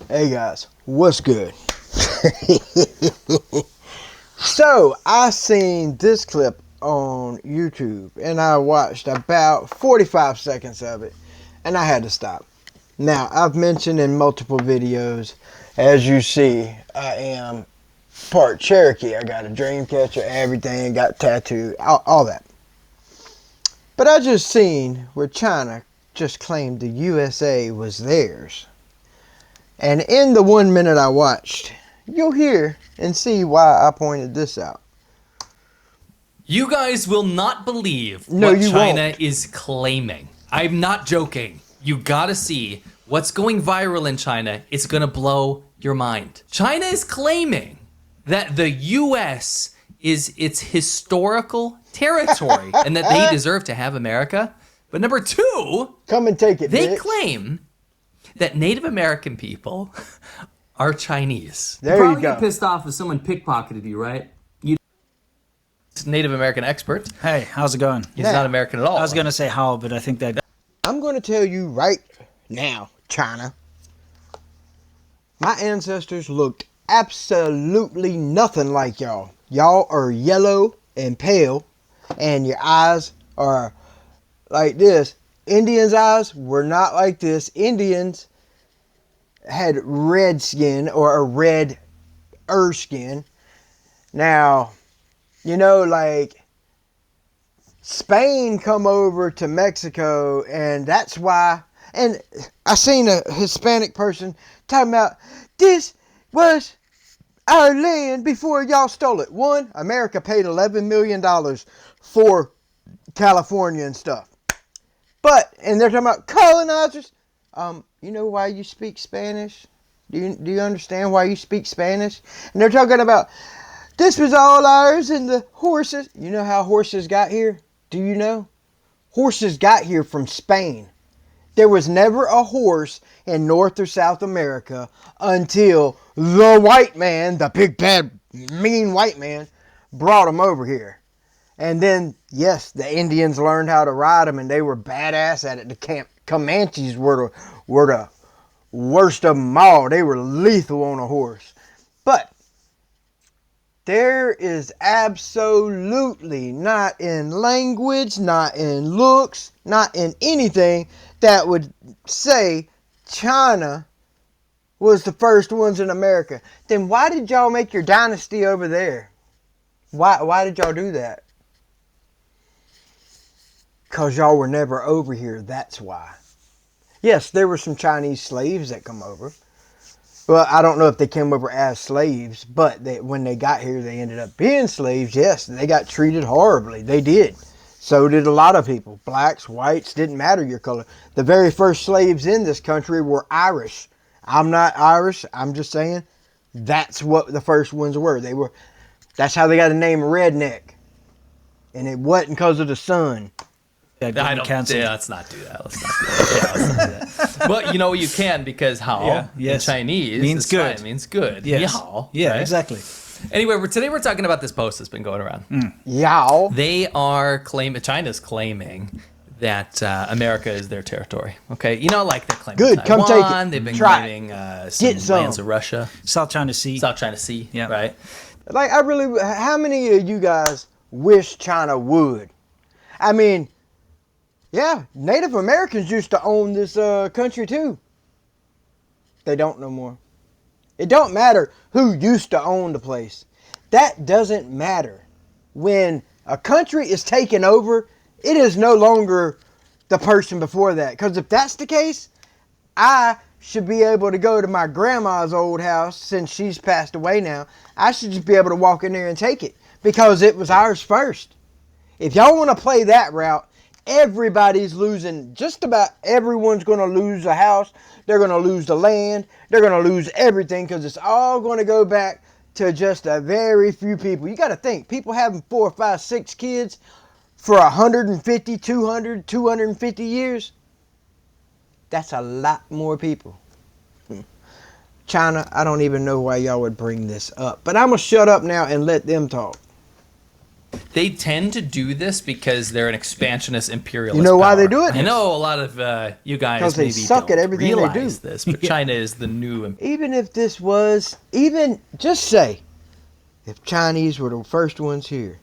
Hey guys, what's good? So, I seen this clip on YouTube and I watched about 45 seconds of it and I had to stop. Now, I've mentioned in multiple videos, as you see, I am part Cherokee. I got a dream catcher, everything, got tattooed, all that. But I just seen where China just claimed the USA was theirs. And in the 1 minute I watched, you'll hear and see why I pointed this out. You guys will not believe what China is claiming. I'm not joking. You gotta see what's going viral in China. It's gonna blow your mind. China is claiming that the US is its historical territory and that they deserve to have America. But number two, come and take it, they bitch. Claim that Native American people are Chinese. There you probably you go. Get pissed off if someone pickpocketed you, right? Native American expert. Hey, how's it going? He's not American at all. I was gonna say how, but I think that I'm gonna tell you right now, China. My ancestors looked absolutely nothing like y'all. Y'all are yellow and pale, and your eyes are like this. Indians' eyes were not like this. Indians had red skin or a red-er skin. Now, you know, like Spain come over to Mexico, and that's why. And I seen a Hispanic person talking about this was our land before y'all stole it. One, America paid $11 million for California and stuff. But, and they're talking about colonizers. You know why you speak Spanish? Do you understand why you speak Spanish? And they're talking about this was all ours and the horses. You know how horses got here? Do you know? Horses got here from Spain. There was never a horse in North or South America until the white man, the big bad mean white man, brought them over here. And then, yes, the Indians learned how to ride them, and they were badass at it. The Comanches were the worst of them all. They were lethal on a horse. But there is absolutely not in language, not in looks, not in anything that would say China was the first ones in America. Then why did y'all make your dynasty over there? Why did y'all do that? Because y'all were never over here, that's why. Yes, there were some Chinese slaves that come over. Well, I don't know if they came over as slaves, but when they got here, they ended up being slaves. Yes, they got treated horribly. They did. So did a lot of people. Blacks, whites, didn't matter your color. The very first slaves in this country were Irish. I'm not Irish. I'm just saying that's what the first ones were. That's how they got the name redneck. And it wasn't because of the sun. Let's not do that. Let's not do that. But you know you can, because hao in Chinese means good. Means good. Yes. Yao, yeah, right? Exactly. Anyway, today we're talking about this post that's been going around. Yao. They are China's claiming that America is their territory. Okay, you know, like they're claiming Good, Taiwan. come take it. They've been Try claiming some lands of Russia, South China Sea. South China Sea. Yeah, right. Like how many of you guys wish China would? I mean, yeah, Native Americans used to own this country too. They don't no more. It don't matter who used to own the place. That doesn't matter. When a country is taken over, it is no longer the person before that. Because if that's the case, I should be able to go to my grandma's old house, since she's passed away now. I should just be able to walk in there and take it because it was ours first. If y'all want to play that route, everybody's losing. Just about everyone's going to lose a house. They're going to lose the land. They're going to lose everything because it's all going to go back to just a very few people. You got to think, people having 4, 5, 6 kids for 150, 200, 250 years. That's a lot more people. China, I don't even know why y'all would bring this up. But I'm going to shut up now and let them talk. They tend to do this because they're an expansionist imperialist. You know why power. they do it? I know a lot of you guys Because they maybe suck don't at everything they realize do. this, but China is the new. Even if this was, even just say, if Chinese were the first ones here,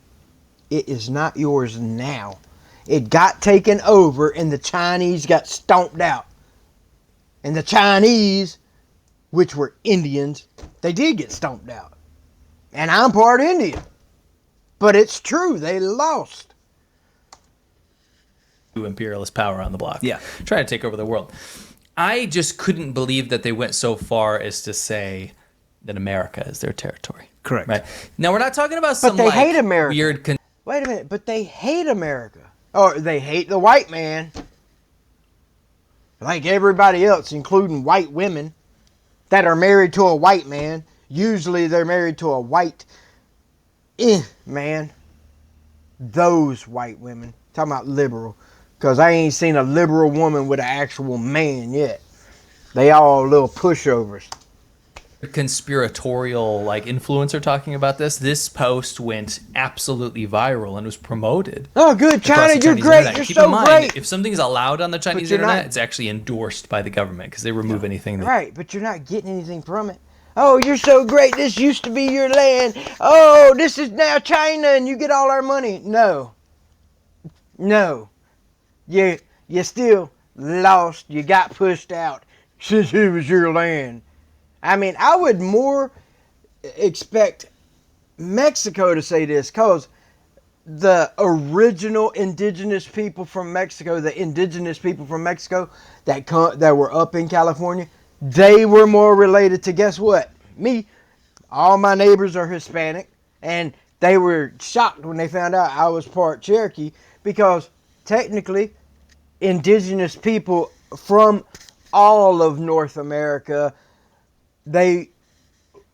it is not yours now. It got taken over and the Chinese got stomped out. And the Chinese, which were Indians, they did get stomped out. And I'm part Indian. But it's true, they lost. Imperialist power on the block. Yeah. Trying to take over the world. I just couldn't believe that they went so far as to say that America is their territory. Correct. Right. Now, we're not talking about some they hate America. weird... Wait a minute, but they hate America. Or they hate the white man. Like everybody else, including white women that are married to a white man. Usually they're married to a white man. Those white women. Talking about liberal. Because I ain't seen a liberal woman with an actual man yet. They all little pushovers. conspiratorial like influencer talking about this. This post went absolutely viral and was promoted. Oh, good, China, you're Chinese great. internet. You're Keep so in mind, great. if something's allowed on the Chinese you're internet, not- it's actually endorsed by the government because they remove anything. That, Right, but you're not getting anything from it. Oh, you're so great. This used to be your land. Oh, this is now China and you get all our money. No. No. You still lost. You got pushed out since it was your land. I mean, I would more expect Mexico to say this because the original indigenous people from Mexico, that were up in California, they were more related to, guess what? Me. All my neighbors are Hispanic, and they were shocked when they found out I was part Cherokee because technically indigenous people from all of North America, they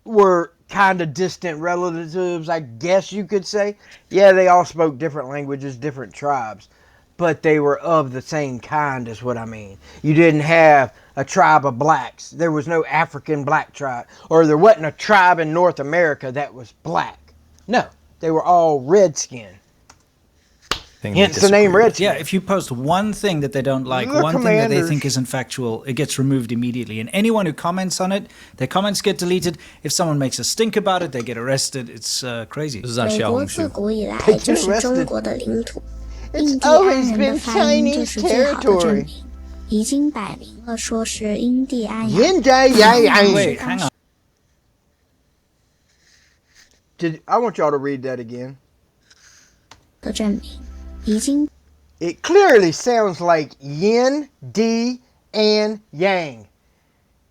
were kind of distant relatives, I guess you could say. Yeah, they all spoke different languages, different tribes, but they were of the same kind is what I mean. You didn't have a tribe of blacks. There was no African black tribe, or there wasn't a tribe in North America that was black. No, they were all redskin. Hence the name Redskin. Yeah, if you post one thing that they don't like, The one thing that they commanders. think isn't factual, it gets removed immediately. And anyone who comments on it, their comments get deleted. If someone makes a stink about it, they get arrested. It's crazy. This is on 美国 Xiaohongshu. 自古以来就是中国的领土，印第安 always 人的 been 发音就 Chinese 是最好的证 territory. 明，已经摆明了说是印第安人 Yin Jai Yang Yang. Wait, hang on. I want y'all to read that again. 的证明，已经 It clearly sounds like yin, di, and yang.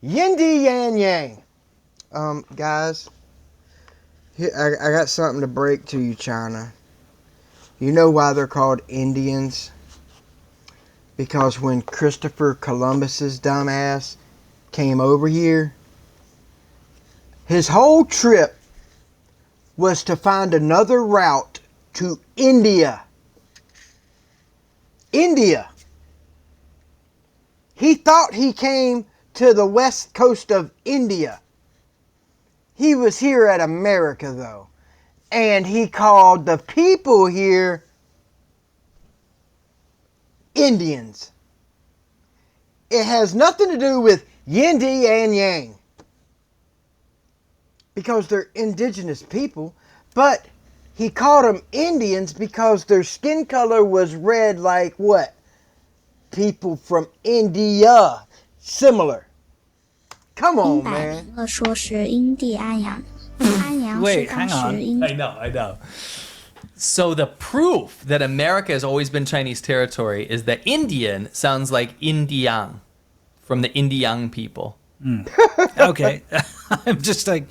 Yin, di, yang, yang. Guys, here, I got something to break to you, China. You know why they're called Indians? Because when Christopher Columbus's dumbass came over here, his whole trip was to find another route to India. India. He thought he came to the west coast of India. He was here at America, though. And he called the people here Indians. It has nothing to do with yin, di, and yang. Because they're indigenous people. But he called them Indians because their skin color was red like what? People from India. Similar. Come 已 on, 经摆 man. 明了说是印第安洋，安阳是 Wait, 当 hang on. 时印 I know. So the proof that America has always been Chinese territory is that Indian sounds like Indian from the Indian people. Okay. I'm just like,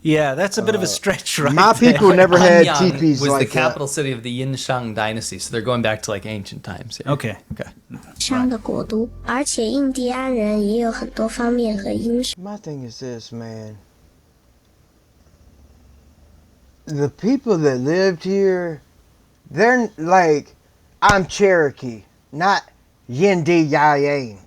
yeah, that's a bit of a stretch, right? My there. people never had Hanyang teepees was like the capital city of the Yinshang dynasty, so they're going back to like ancient times. Yeah. Okay. Okay. 商的国都，而且印第安人也有很多方面和因素。 My thing is this, man. The people that lived here, they're like, I'm Cherokee, not Yin Di Ya Yang.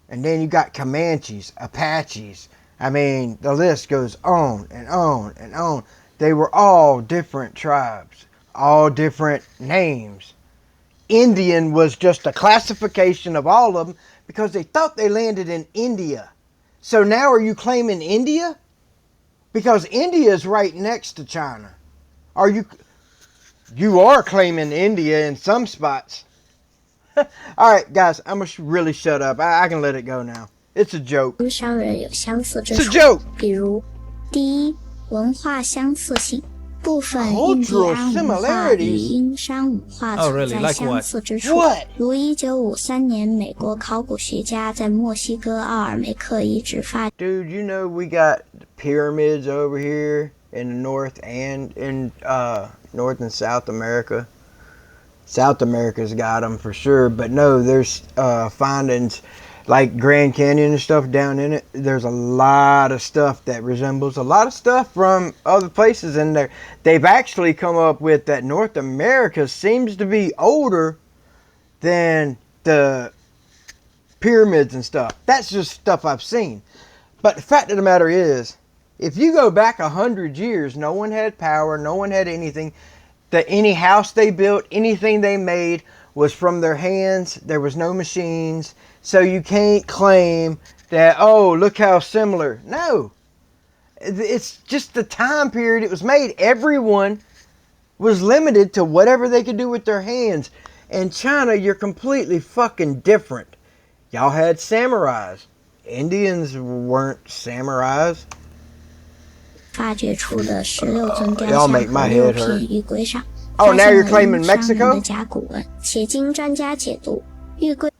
And then you got Comanches, Apaches. I mean, the list goes on and on and on. They were all different tribes, all different names. Indian was just a classification of all of them because they thought they landed in India. So now are you claiming India? Because India is right next to China. Are you? You are claiming India in some spots. All right, guys, I'm gonna really shut up. I can let it go now. It's a joke. 与商人有相似之 It's a 处， joke. 比如第一，文化相似性。部分印第 Cultural 安文化 similarities? 与英商文化 Oh, 存 really? 在 Like 相 what? 似之处 What? 如1953年，美国考古学家在墨西哥奥尔梅克遗址发 Dude, you know we got pyramids over here in the North and in North and South America. South America's got them for sure, but no, there's findings like Grand Canyon and stuff down in it. There's a lot of stuff that resembles a lot of stuff from other places in there. They've actually come up with that North America seems to be older than the pyramids and stuff. That's just stuff I've seen. But the fact of the matter is, if you go back 100 years, no one had power, no one had anything. Any house they built, anything they made was from their hands. There was no machines. So you can't claim that, oh, look how similar. No. It's just the time period it was made. Everyone was limited to whatever they could do with their hands. In China, you're completely fucking different. Y'all had samurais. Indians weren't samurais. 发掘出的16尊雕 Y'all 像 make my 和6 head hurt. 片玉龟上， Oh, 发 now 现 you're 了 claiming 殷商人 Mexico? 的甲骨文，且经专家解读，玉龟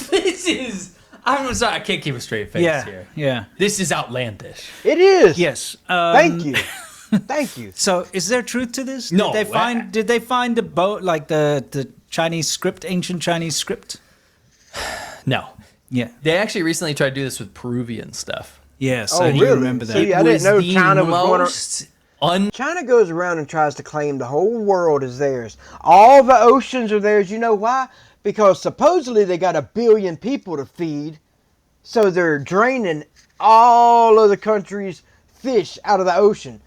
This is. I'm sorry, I can't keep a straight face Yeah, here. yeah. This is outlandish. It is. Yes. Thank you. Thank you. So, is there truth to this? No, Did they find the boat like the Chinese script, ancient Chinese script? No. Yeah. They actually recently tried to do this with Peruvian stuff. Yes, Oh, I do really? remember that. See, I didn't know the China was going to... most China goes around and tries to claim the whole world is theirs. All the oceans are theirs. You know why? Because supposedly they got 1 billion people to feed. So they're draining all of the country's fish out of the ocean.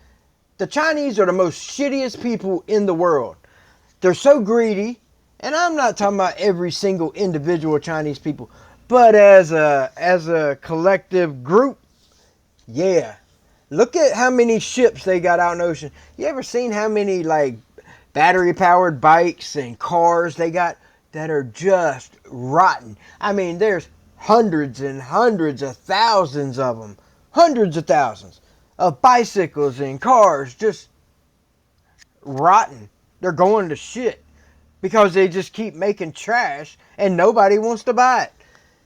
The Chinese are the most shittiest people in the world. They're so greedy. And I'm not talking about every single individual Chinese people. But as a collective group, yeah. Look at how many ships they got out in the ocean. You ever seen how many like battery powered bikes and cars they got that are just rotten? I mean, there's hundreds and hundreds of thousands of them. Hundreds of thousands of bicycles and cars just rotten. They're going to shit because they just keep making trash and nobody wants to buy it.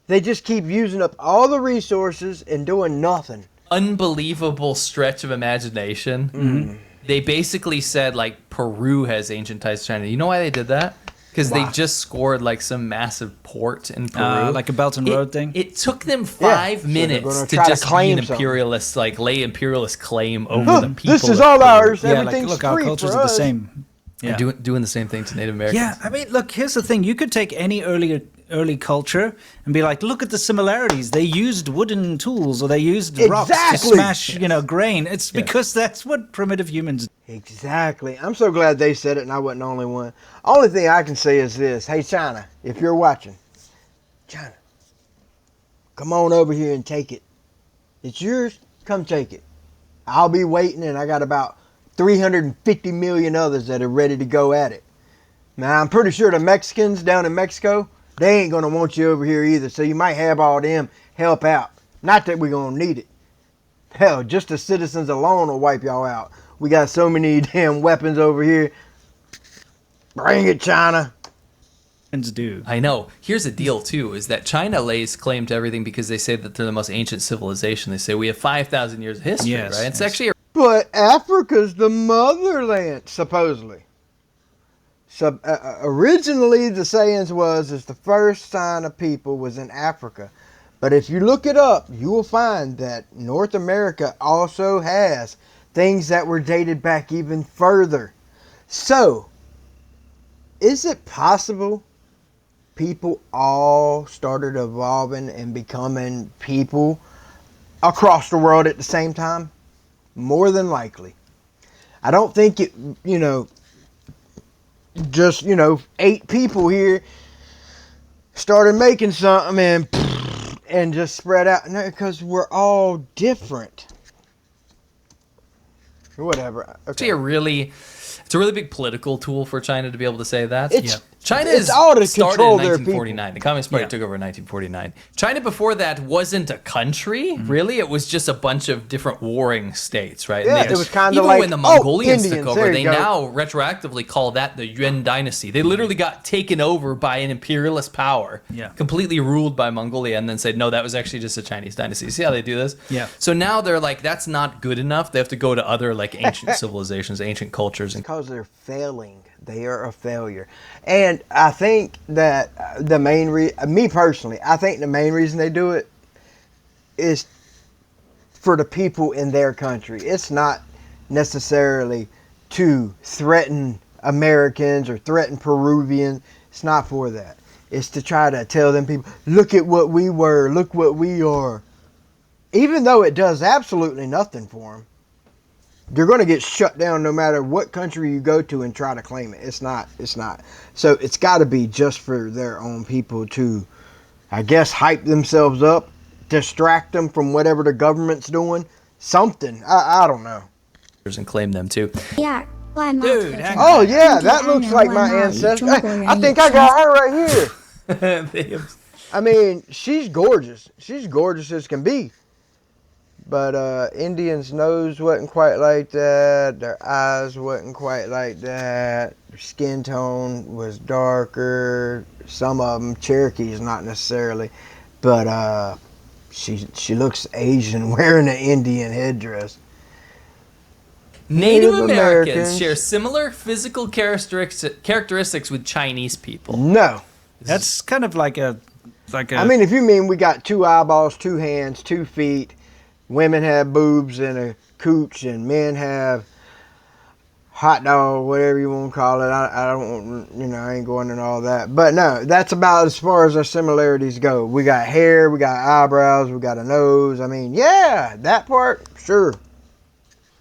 They just keep using up all the resources and doing nothing. unbelievable stretch of imagination. Mm-hmm. They basically said like Peru has ancient ties to China. You know why they did that? Because they just scored like some massive port in Peru, like a Belt and Road thing. It took them 5 so minutes they're gonna to try to just be claim an imperialist, like lay imperialist claim over the people. This is of all Peru. ours. Yeah, like, Everything's look, our free cultures for are the us. same. Yeah. And doing the same thing to Native Americans. Yeah, I mean, look, here's the thing. You could take any early culture and be like, look at the similarities. They used wooden tools or they used rocks to Exactly. smash, grain. It's because that's what primitive humans do. Exactly. I'm so glad they said it and I wasn't the only one. Only thing I can say is this. Hey, China, if you're watching, China, come on over here and take it. It's yours. Come take it. I'll be waiting, and I got about 350 million others that are ready to go at it. Now, I'm pretty sure the Mexicans down in Mexico, they ain't going to want you over here either, so you might have all them help out. Not that we're going to need it. Hell, just the citizens alone will wipe y'all out. We got so many damn weapons over here. Bring it, China. Do. I know. Here's the deal, too, is that China lays claim to everything because they say that they're the most ancient civilization. They say we have 5,000 years of history, Yes, right? It's yes. actually But Africa's the motherland, supposedly. So, originally, the sayings is the first sign of people was in Africa. But if you look it up, you will find that North America also has things that were dated back even further. So, is it possible people all started evolving and becoming people across the world at the same time? More than likely. I don't think it, just, 8 people here started making something and just spread out. No, because we're all different. Whatever. Okay. It's a really big political tool for China to be able to say that. China it's is all to started control in their 1949. The Communist Party took over in 1949. China before that wasn't a country, really. It was just a bunch of different warring states, right? Yeah, And it was kind of even like, when the Mongolians Indians, took over, there they you go. now retroactively call that the Yuan dynasty. They literally got taken over by an imperialist power, completely ruled by Mongolia, and then said, no, that was actually just a Chinese dynasty. See how they do this? Yeah. So now they're like, that's not good enough. They have to go to other like ancient civilizations, ancient cultures, and Because they're failing. They are a failure. And I think that the main me personally, I think the main reason they do it is for the people in their country. It's not necessarily to threaten Americans or threaten Peruvians. It's not for that. It's to try to tell them people, look at what we were, look what we are. Even though it does absolutely nothing for them. You're going to get shut down no matter what country you go to and try to claim it. It's not. So it's got to be just for their own people to, I guess, hype themselves up, distract them from whatever the government's doing. Something. I don't know. and claim them too. 第二，外貌 Dude, 特 hang 征 on. Oh yeah, 印第 that 安 looks 人 like 外 my 貌与 ancestor. 中国人 I 有 think I 相 got her right here. They have- I mean, she's gorgeous. She's gorgeous as can be. But Indians' nose wasn't quite like that. Their eyes wasn't quite like that. Their skin tone was darker. Some of them, Cherokees, not necessarily. But she looks Asian wearing an Indian headdress. Native Native Americans Americans. share similar physical characteristics with Chinese people. No. That's kind of like a I mean, if you mean we got 2 eyeballs, 2 hands, 2 feet, women have boobs and a cooch, and men have hot dog, whatever you want to call it. I don't, I ain't going into all that. But no, that's about as far as our similarities go. We got hair, we got eyebrows, we got a nose. I mean, yeah, that part, sure.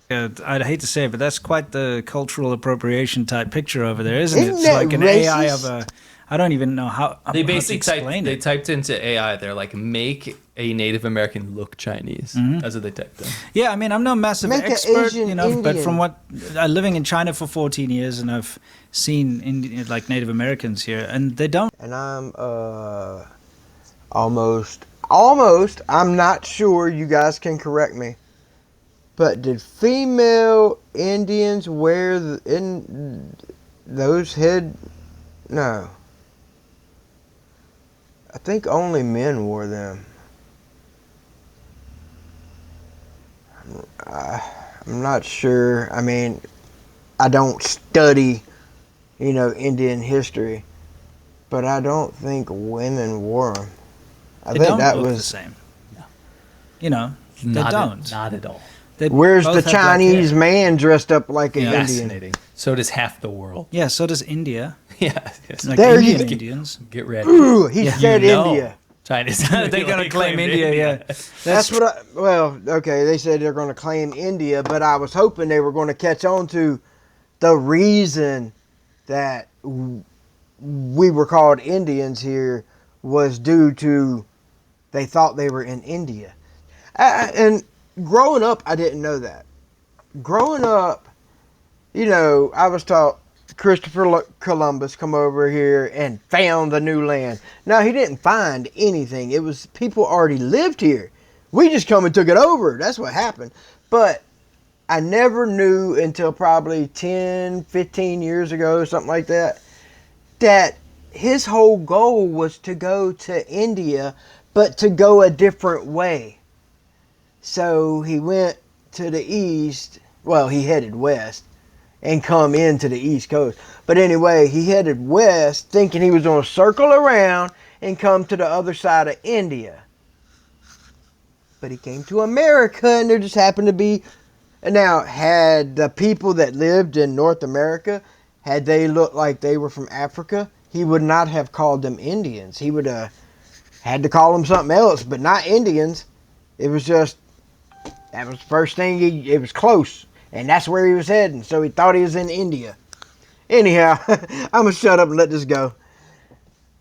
I'd hate to say it, but that's quite the cultural appropriation type picture over there, isn't it? Isn't It's that like an AI of racist? a. I don't even know how. They how to basically explain they it. typed into AI. They're like, make a Native American look Chinese. That's what they typed in. Yeah, I mean, I'm no massive Make an expert, Asian but Indian. from what living in China for 14 years, and I've seen like Native Americans here, and they don't. And I'm almost, I'm not sure, you guys can correct me, but did female Indians wear those head? No. I think only men wore them. I'm not sure. I mean, I don't study, Indian history, but I don't think women wore them. I They think don't that look the was. same. They Not don't. Not at all. They Where's both the have black Chinese hair. man dressed up like an Indian? Fascinating. So does half the world. Yeah, so does India. Yeah. Yes. Like There you Indian go. Indians. Get ready. Ooh, he said You know India. Chinese. They're going to claim India, yeah. That's what okay, they said they're going to claim India, but I was hoping they were going to catch on to the reason that we were called Indians here was due to they thought they were in India. And growing up, I didn't know that. Growing up, I was taught Christopher Columbus come over here and found the new land. Now, he didn't find anything. It was people already lived here. We just come and took it over. That's what happened. But I never knew until probably 10, 15 years ago, something like that, that his whole goal was to go to India, but to go a different way. So he went to the east. Well, he headed west and come into the East Coast. But anyway, he headed west thinking he was going to circle around and come to the other side of India. But he came to America, and there just happened to be... Now, had the people that lived in North America, had they looked like they were from Africa, he would not have called them Indians. He would have had to call them something else, but not Indians. It was just... That was the first thing it was close. and that's where he was heading. So he thought he was in India. Anyhow, I'm gonna shut up and let this go.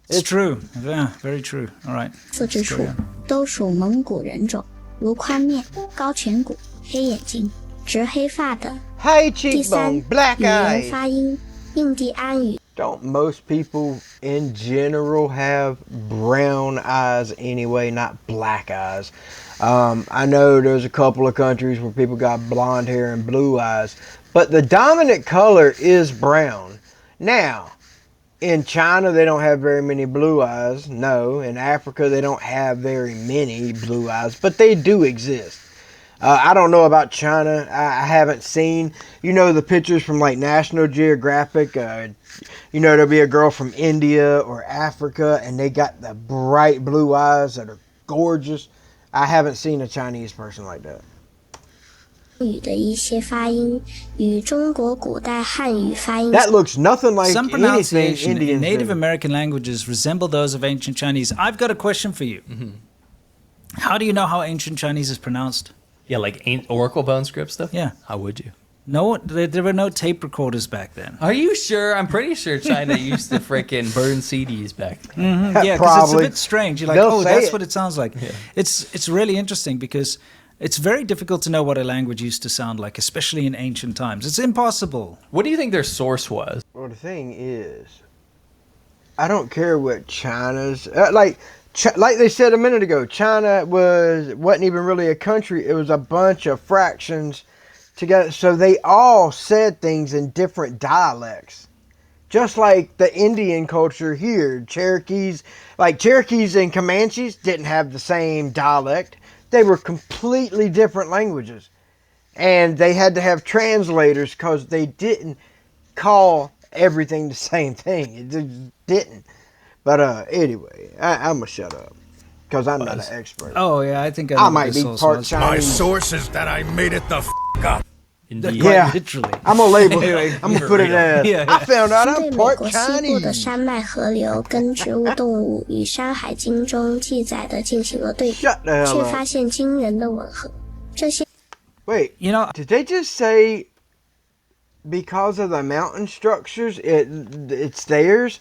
It's true. Yeah, very true. All right. 四之处都属蒙古人种，如宽面、高颧骨、黑眼睛、直黑发的。 High 第三， cheekbone, black 语言 eyes. 发音，印第安语。 Don't most people in general have brown eyes anyway, not black eyes? I know there's a couple of countries where people got blonde hair and blue eyes, but the dominant color is brown. Now, in China, they don't have very many blue eyes. No, in Africa, they don't have very many blue eyes, but they do exist. I don't know about China. I haven't seen, the pictures from like National Geographic. There'll be a girl from India or Africa, and they got the bright blue eyes that are gorgeous. I haven't seen a Chinese person like that. 语的一些发音与中国古代汉语发音 That looks nothing like Some anything pronunciation in Indians Native do. American languages resemble those of ancient Chinese. I've got a question for you. How do you know how ancient Chinese is pronounced? Yeah, like Oracle bone script stuff? Yeah. How would you? No, there were no tape recorders back then. Are you sure? I'm pretty sure China used to freaking burn CDs back then. Yeah, because it's a Probably. bit strange. You're like, They'll oh, say that's it. what it sounds like. It's really interesting because it's very difficult to know what a language used to sound like, especially in ancient times. It's impossible. What do you think their source was? Well, the thing is, I don't care what China's like they said a minute ago. China wasn't even really a country. It was a bunch of fractions together. So they all said things in different dialects, just like the Indian culture here. Cherokees and Comanches didn't have the same dialect. They were completely different languages, and they had to have translators because they didn't call everything the same thing. It just didn't. But anyway, I'm gonna shut up because I'm not an expert. Oh, yeah, I think I know I what might this be source part was. My Chinese. source is that I made it the f up. Indeed. Quite Yeah. literally. I'm gonna label it. I'm gonna put it as. Yeah. I found out 对 I'm 美 part 国西部的 Chinese. 山脉河流跟植物动物与《山海经》中记载的进行了对比， Shut the hell 却 up. 发现惊人的吻合。这些 Wait, You know, did they just say because of the mountain structures, it's theirs?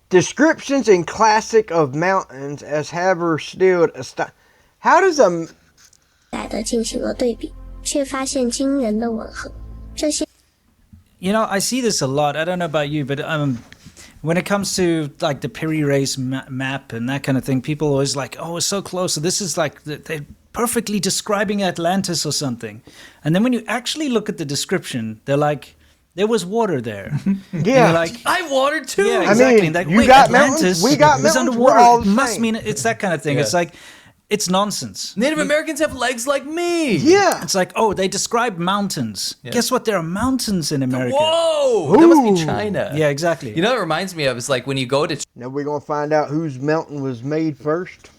Descriptions in classic of mountains as have still how does a 载的进行了对比，却发现惊人的吻合。这些 I see this a lot. I don't know about you, but when it comes to like the Piri race map and that kind of thing, people always like, oh, it's so close. So this is like they're perfectly describing Atlantis or something. And then when you actually look at the description, they're like, there was water there. And Yeah. you're like, I water too. yeah, I exactly. mean, like, you wait, got Atlantis mountains, we got was mountains, underwater. we're all It the must same. mean it's that kind of thing. Yeah. It's like, it's nonsense. Native Americans have legs like me. Yeah. It's like, oh, they describe mountains. Yeah. Guess what? There are mountains in America. Whoa, that must be Ooh. China. Yeah, exactly. You know what it reminds me of is like when you go to Now we're gonna find out whose mountain was made first,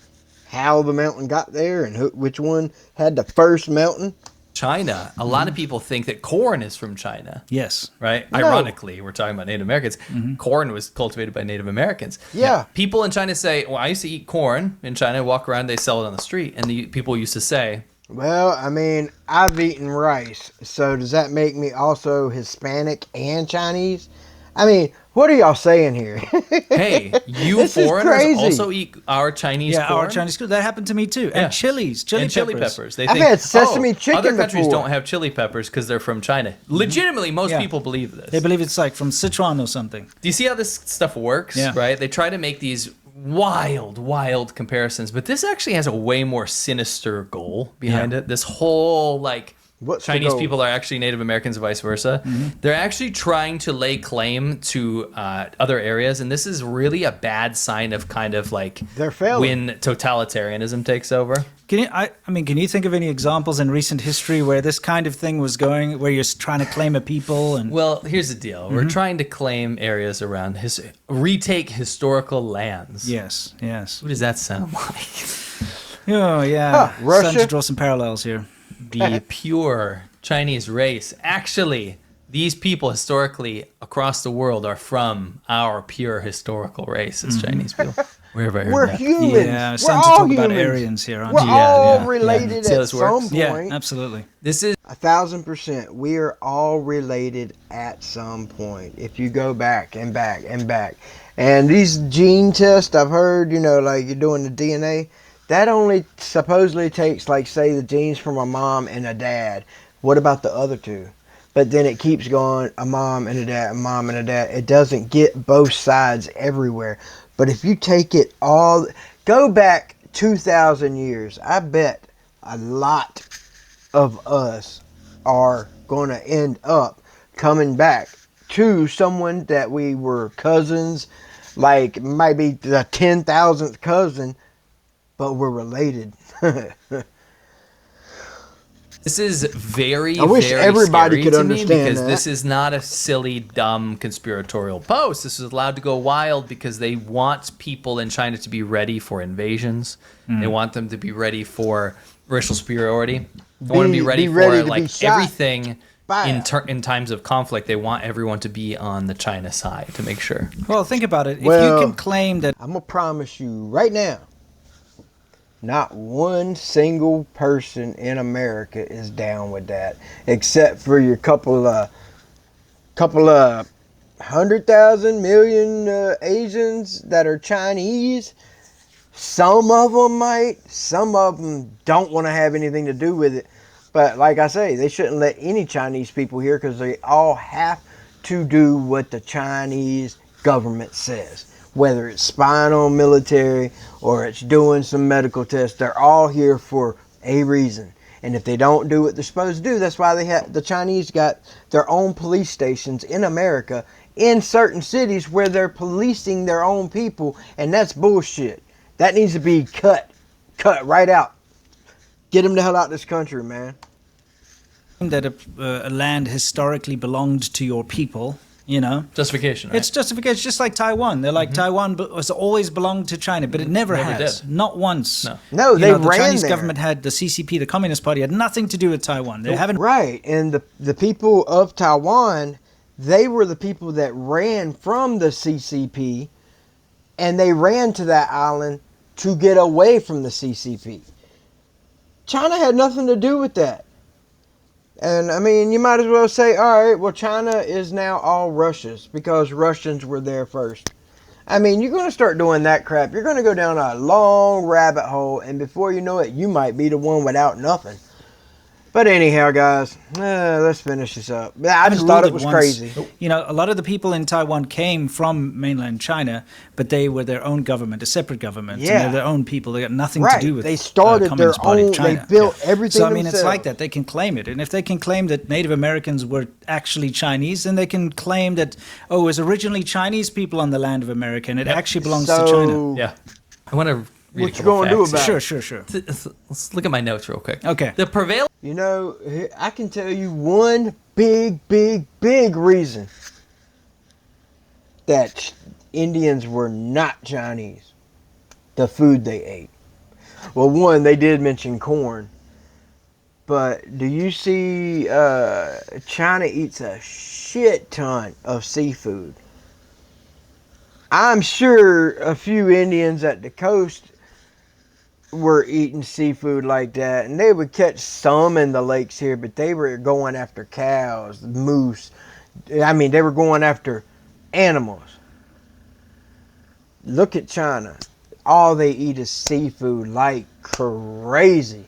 how the mountain got there, and which one had the first mountain. China. A lot of people think that corn is from China. Yes. Right? No. Ironically, we're talking about Native Americans. Corn was cultivated by Native Americans. Yeah. People in China say, well, I used to eat corn in China, walk around, they sell it on the street. And the people used to say, Well, I mean, I've eaten rice, so does that make me also Hispanic and Chinese? I mean, what are y'all saying here? hey, you This is foreigners crazy. also eat our Chinese Yeah, corn? our Chinese food. That happened to me too. Yeah. And chili peppers. They I've think, had sesame chicken other countries before. don't have chili peppers because they're from China. Legitimately, most Yeah. people believe this. They believe it's like from Sichuan or something. Do you see how this stuff works? Yeah. Right? They try to make these wild comparisons, but this actually has a way more sinister goal behind it. This whole like What's the Chinese goal? people are actually Native Americans, vice versa. They're actually trying to lay claim to other areas, and this is really a bad sign of kind of like They're failing. when totalitarianism takes over. Can you? I mean, can you think of any examples in recent history where this kind of thing was going, where you're trying to claim a people and? Well, here's the deal: we're trying to claim areas around retake historical lands. Yes, yes. What does that sound like? Oh, yeah. Huh, Russia? Starting to draw some parallels here. The pure Chinese race. Actually, these people historically across the world are from our pure historical race as Chinese people. Wherever I heard We're that. humans. Yeah, We're it's time to all talk about humans. Aryans here, aren't We're we? all yeah. related See how at this works? some Yeah, point. absolutely. This is 1,000%. We are all related at some point. If you go back and back and back. And these gene tests, I've heard, you know, like you're doing the DNA, that only supposedly takes, like, say, the genes from a mom and a dad. What about the other two? But then it keeps going, a mom and a dad, a mom and a dad. It doesn't get both sides everywhere. But if you take it all, go back 2,000 years, I bet a lot of us are going to end up coming back to someone that we were cousins, like maybe the 10,000th cousin, but we're related. This is very, I wish very everybody scary could to me understand because that. this is not a silly, dumb conspiratorial post. This is allowed to go wild because they want people in China to be ready for invasions. They want them to be ready for racial superiority. They want to be ready for to like be shot. everything Bam. in times of conflict. They want everyone to be on the China side to make sure. Well, think about it. If Well, you can claim that I'm going to promise you right now, not one single person in America is down with that, except for your couple of 100,000 million Asians that are Chinese. Some of them might, some of them don't want to have anything to do with it. But like I say, they shouldn't let any Chinese people here because they all have to do what the Chinese government says. Whether it's spying on military or it's doing some medical tests, they're all here for a reason. And if they don't do what they're supposed to do, that's why the Chinese got their own police stations in America in certain cities where they're policing their own people, and that's bullshit. That needs to be cut right out. Get them the hell out of this country, man. a land historically belonged to your people, you know. Justification, right? It's justification, just like Taiwan. They're like Taiwan has always belonged to China, but it never has. did. Not once. No, You they know, the ran Chinese there. government had the CCP, the Communist Party, had nothing to do with Taiwan. They haven't. Right, and the people of Taiwan, they were the people that ran from the CCP, and they ran to that island to get away from the CCP. China had nothing to do with that. And I mean, you might as well say, all right, well, China is now all Russia's because Russians were there first. I mean, you're going to start doing that crap. You're going to go down a long rabbit hole, and before you know it, you might be the one without nothing. But anyhow, guys, let's finish this up. I just thought it was crazy. You know, a lot of the people in Taiwan came from mainland China, but they were their own government, a separate government. Yeah. And they're their own people. They got nothing Right. to do with They started their Communist Party of own. They China. built everything So, I mean, themselves. it's like that. They can claim it. And if they can claim that Native Americans were actually Chinese, then they can claim that, oh, it was originally Chinese people on the land of America, and it actually belongs to China. Yeah. I want to read What a you couple gonna do facts. about it? Sure. Let's look at my notes real quick. Okay. The prevailing You know, I can tell you one big reason that Indians were not Chinese. The food they ate. Well, one, they did mention corn. But do you see China eats a shit ton of seafood? I'm sure a few Indians at the coast were eating seafood like that, and they would catch some in the lakes here, but they were going after cows, moose. I mean, they were going after animals. Look at China. All they eat is seafood like crazy.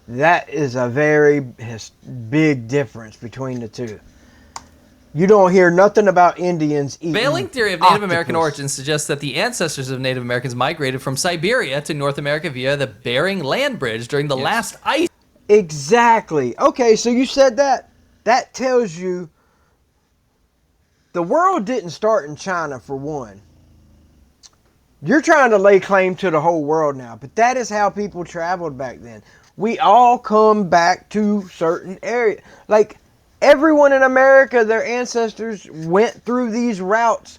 That is a very big difference between the two. You don't hear nothing about Indians eating prevailing theory of Native octopus. American origins suggests that the ancestors of Native Americans migrated from Siberia to North America via the Bering Land Bridge during the last ice. Exactly. Okay, so you said that. That tells you the world didn't start in China, for one. You're trying to lay claim to the whole world now, but that is how people traveled back then. We all come back to certain areas. Like, everyone in America, their ancestors went through these routes,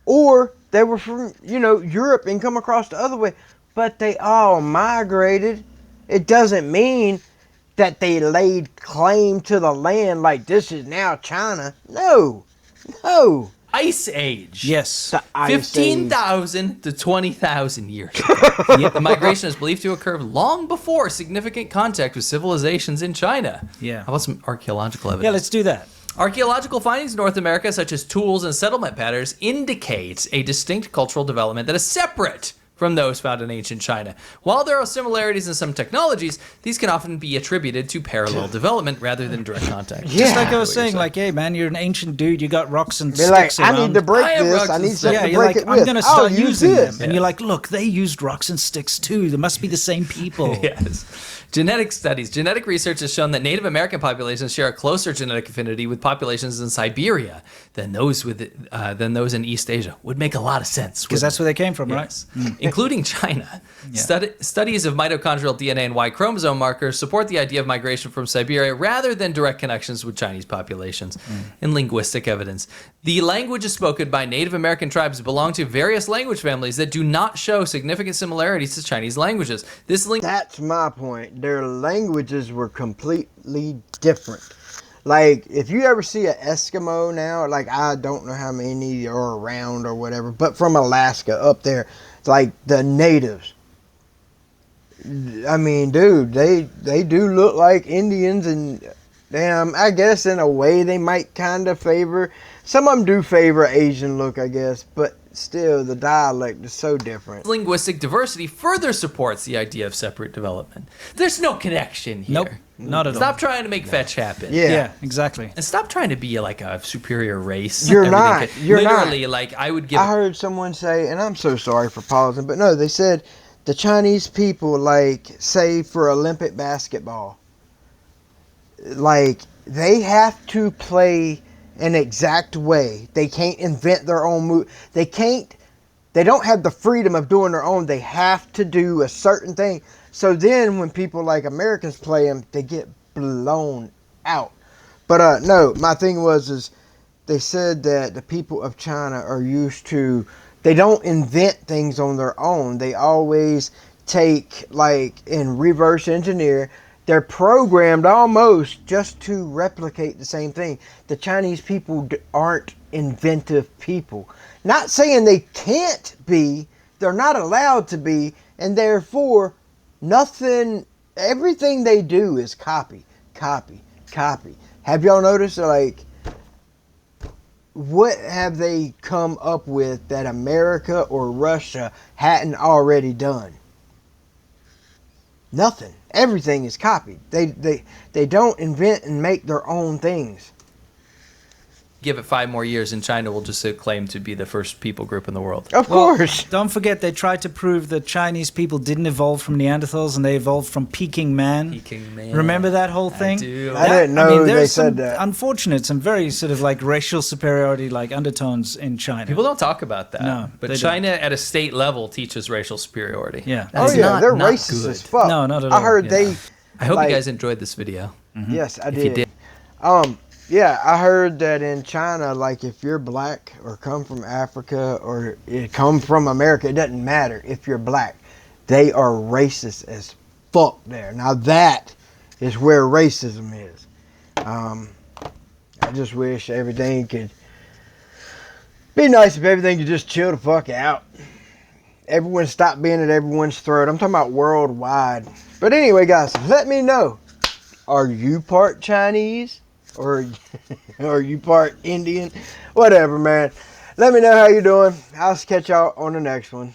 or they were from, Europe and come across the other way, but they all migrated. It doesn't mean that they laid claim to the land like this is now China. No. Ice Age. Yes. The Ice Age. 15,000 to 20,000 years. Yep. The migration is believed to occur long before significant contact with civilizations in China. Yeah. How about some archaeological evidence? Yeah, let's do that. Archaeological findings in North America, such as tools and settlement patterns, indicates a distinct cultural development that is separate from those found in ancient China. While there are similarities in some technologies, these can often be attributed to parallel development rather than direct contact. Yeah. Just like I was saying, like, hey man, you're an ancient dude. You got rocks and Be sticks like, around. I need to break I have this. rocks I and need sticks. something to you're break like, it with. I'm gonna I'll start use using this. them, and you're like, look, they used rocks and sticks too. There must be the same people. Yes. Genetic studies. Genetic research has shown that Native American populations share a closer genetic affinity with populations in Siberia than those in East Asia. Would make a lot of sense. Because that's where they came from, Yes. right? Including China. Yeah. Studies of mitochondrial DNA and Y chromosome markers support the idea of migration from Siberia rather than direct connections with Chinese populations. In linguistic evidence, the languages spoken by Native American tribes belong to various language families that do not show significant similarities to Chinese languages. That's my point. Their languages were completely different. Like, if you ever see an Eskimo now, like, I don't know how many are around or whatever, but from Alaska up there, like the natives. I mean, dude, they do look like Indians, and damn, I guess in a way they might kind of favor. Some of them do favor Asian look, I guess, but still, the dialect is so different. Linguistic diversity further supports the idea of separate development. There's no connection here. Nope, not at all. Stop trying to make fetch happen. Yeah. Exactly. And stop trying to be like a superior race. You're Everything not. You're not. Literally, like, I would give. I heard someone say, and I'm so sorry for pausing, but no, they said the Chinese people, like, say for Olympic basketball, like, they have to play an exact way. They can't invent their own move. They don't have the freedom of doing their own. They have to do a certain thing. So then when people like Americans play them, they get blown out. But no, my thing is they said that the people of China are used to, they don't invent things on their own. They always take, like, in reverse engineer. They're programmed almost just to replicate the same thing. The Chinese people aren't inventive people. Not saying they can't be, they're not allowed to be, and therefore everything they do is copy, copy, copy. Have y'all noticed, like, what have they come up with that America or Russia hadn't already done? Nothing. Everything is copied. They don't invent and make their own things. Give it 5 more years, and China will just claim to be the first people group in the world. Of course. Don't forget, they tried to prove that Chinese people didn't evolve from Neanderthals and they evolved from Peking man. Peking man. Remember that whole thing? I do. I didn't know they there's said some that. Unfortunate, some very sort of like racial superiority, like undertones in China. People don't talk about that. No, but they China at a state level teaches racial superiority. Yeah. That Oh is yeah, they're not racist good. as fuck. No, not at I all. heard Yeah. they. I hope like, you guys enjoyed this video. Yes, I If you did. did. Yeah, I heard that in China, like, if you're black or come from Africa or you come from America, it doesn't matter if you're black. They are racist as fuck there. Now that is where racism is. I just wish everything could be nice if everything could just chill the fuck out. Everyone stop being at everyone's throat. I'm talking about worldwide. But anyway, guys, let me know. Are you part Chinese? Or are you part Indian? Whatever, man. Let me know how you're doing. I'll catch y'all on the next one.